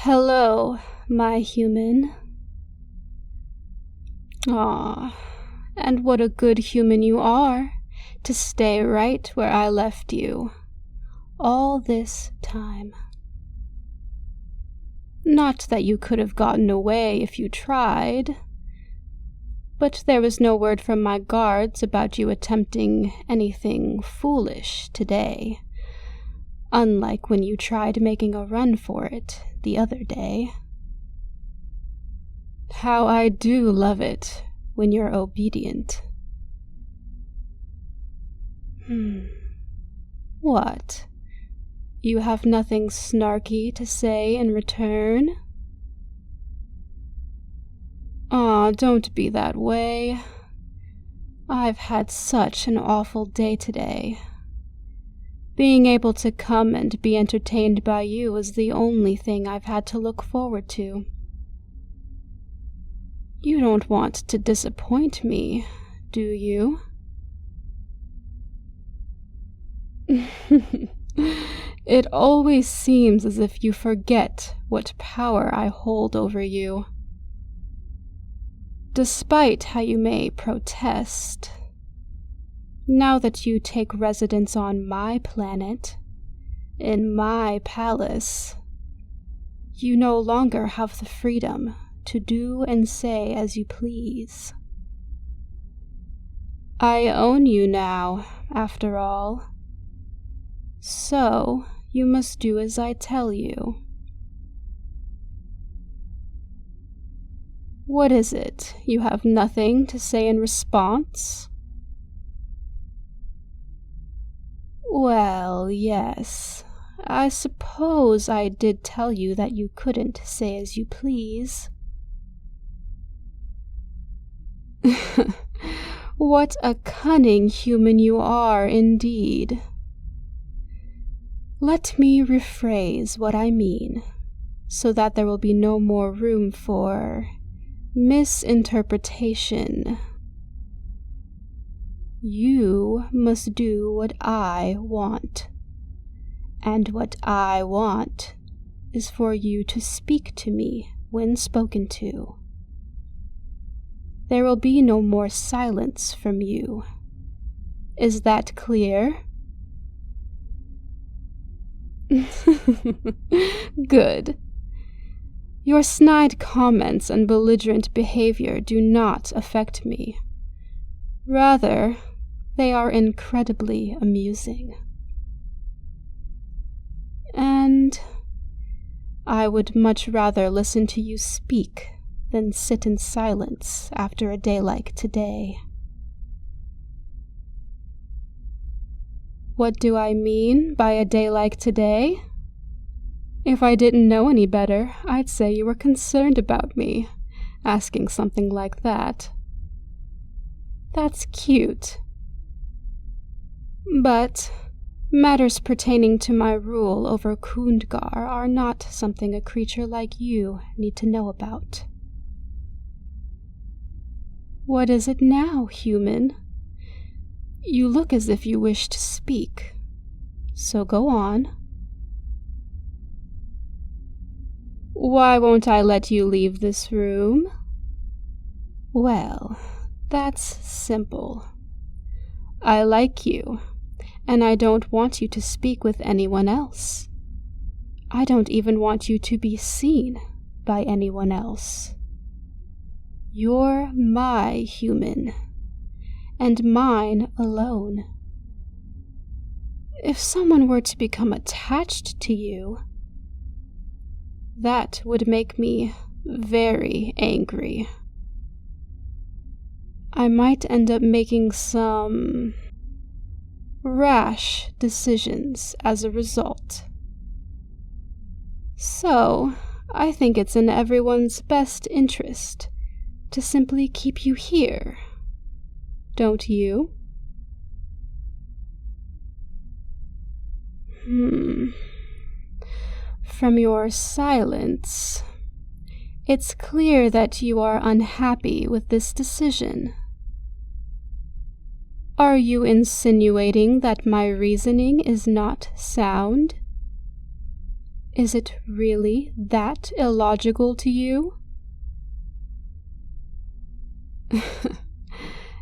Hello, my human. Ah, and what a good human you are, to stay right where I left you, all this time. Not that you could have gotten away if you tried, but there was no word from my guards about you attempting anything foolish today, unlike when you tried making a run for it the other day. How I do love it when you're obedient. What? You have nothing snarky to say in return? Aw, don't be that way. I've had such an awful day today. Being able to come and be entertained by you is the only thing I've had to look forward to. You don't want to disappoint me, do you? It always seems as if you forget what power I hold over you. Despite how you may protest, now that you take residence on my planet, in my palace, you no longer have the freedom to do and say as you please. I own you now, after all, so you must do as I tell you. What is it? You have nothing to say in response? Well, yes. I suppose I did tell you that you couldn't say as you please. What a cunning human you are, indeed. Let me rephrase what I mean, so that there will be no more room for misinterpretation. You must do what I want, and what I want is for you to speak to me when spoken to. There will be no more silence from you. Is that clear? Good. Your snide comments and belligerent behavior do not affect me. Rather, they are incredibly amusing. And I would much rather listen to you speak than sit in silence after a day like today. What do I mean by a day like today? If I didn't know any better, I'd say you were concerned about me, asking something like that. That's cute. But matters pertaining to my rule over Kundgar are not something a creature like you need to know about. What is it now, human? You look as if you wish to speak, so go on. Why won't I let you leave this room? Well, that's simple. I like you, and I don't want you to speak with anyone else. I don't even want you to be seen by anyone else. You're my human, and mine alone. If someone were to become attached to you, that would make me very angry. I might end up making some rash decisions as a result. So, I think it's in everyone's best interest to simply keep you here. Don't you? From your silence, it's clear that you are unhappy with this decision. Are you insinuating that my reasoning is not sound? Is it really that illogical to you?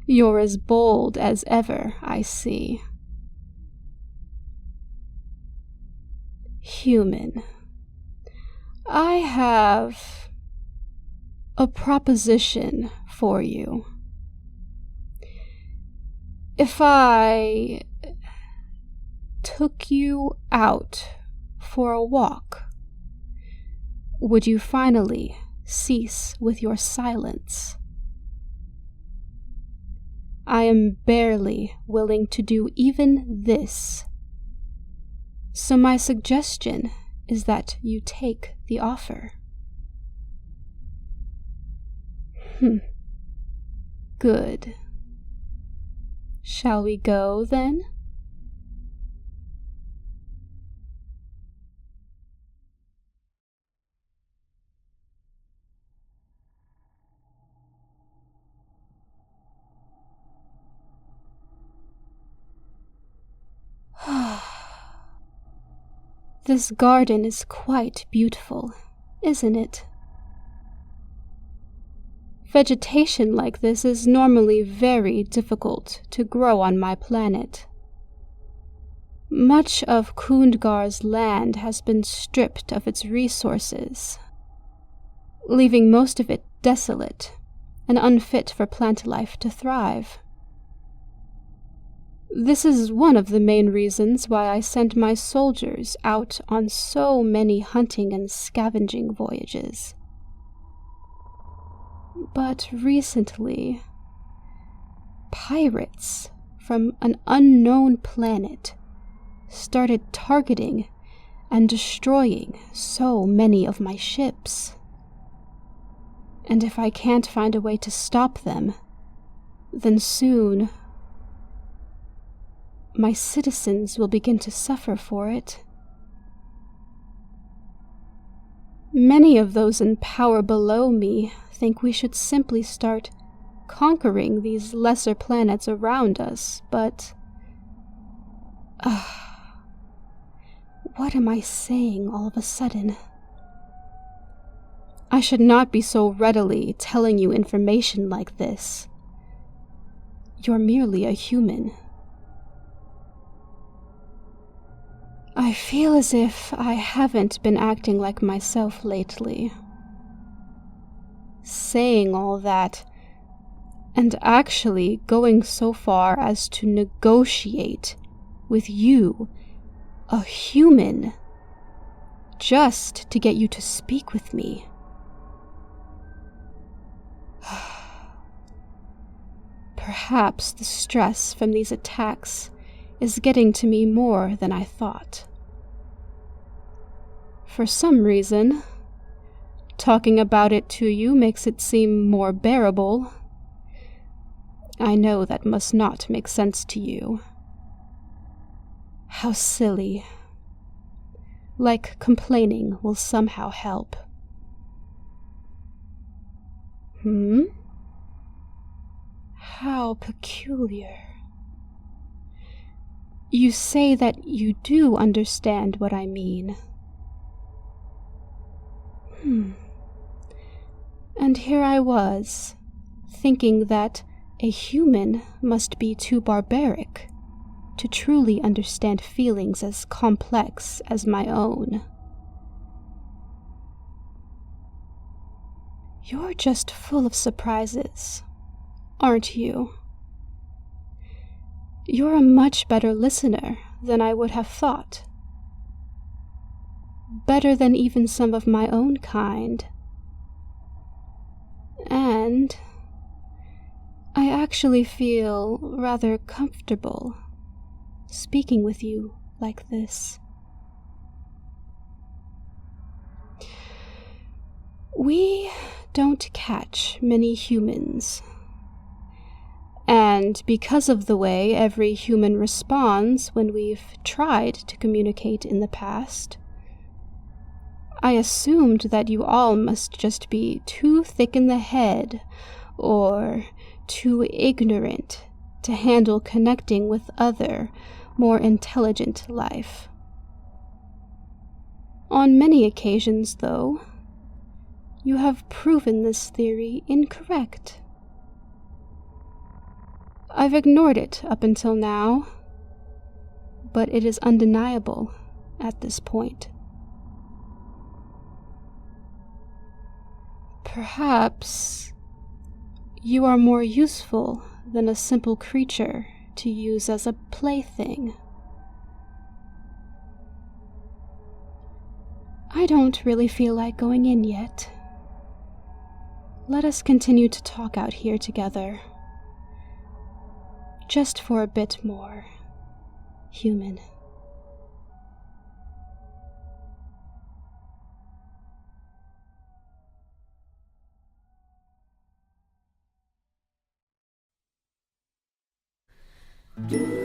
You're as bold as ever, I see. Human. I have a proposition for you. If I took you out for a walk, would you finally cease with your silence? I am barely willing to do even this. So my suggestion is that you take the offer. Good. Shall we go, then? This garden is quite beautiful, isn't it? Vegetation like this is normally very difficult to grow on my planet. Much of Kundgar's land has been stripped of its resources, leaving most of it desolate and unfit for plant life to thrive. This is one of the main reasons why I send my soldiers out on so many hunting and scavenging voyages. But recently, pirates from an unknown planet started targeting and destroying so many of my ships. And if I can't find a way to stop them, then soon my citizens will begin to suffer for it. Many of those in power below me think we should simply start conquering these lesser planets around us, but what am I saying all of a sudden? I should not be so readily telling you information like this. You're merely a human. I feel as if I haven't been acting like myself lately. Saying all that, and actually going so far as to negotiate with you, a human, just to get you to speak with me. Perhaps the stress from these attacks is getting to me more than I thought. For some reason, talking about it to you makes it seem more bearable. I know that must not make sense to you. How silly. Like complaining will somehow help. How peculiar. You say that you do understand what I mean. And here I was, thinking that a human must be too barbaric to truly understand feelings as complex as my own. You're just full of surprises, aren't you? You're a much better listener than I would have thought. Better than even some of my own kind. And I actually feel rather comfortable speaking with you like this. We don't catch many humans. And because of the way every human responds when we've tried to communicate in the past, I assumed that you all must just be too thick in the head or too ignorant to handle connecting with other, more intelligent life. On many occasions, though, you have proven this theory incorrect. I've ignored it up until now, but it is undeniable at this point. Perhaps you are more useful than a simple creature to use as a plaything. I don't really feel like going in yet. Let us continue to talk out here together. Just for a bit more human. Do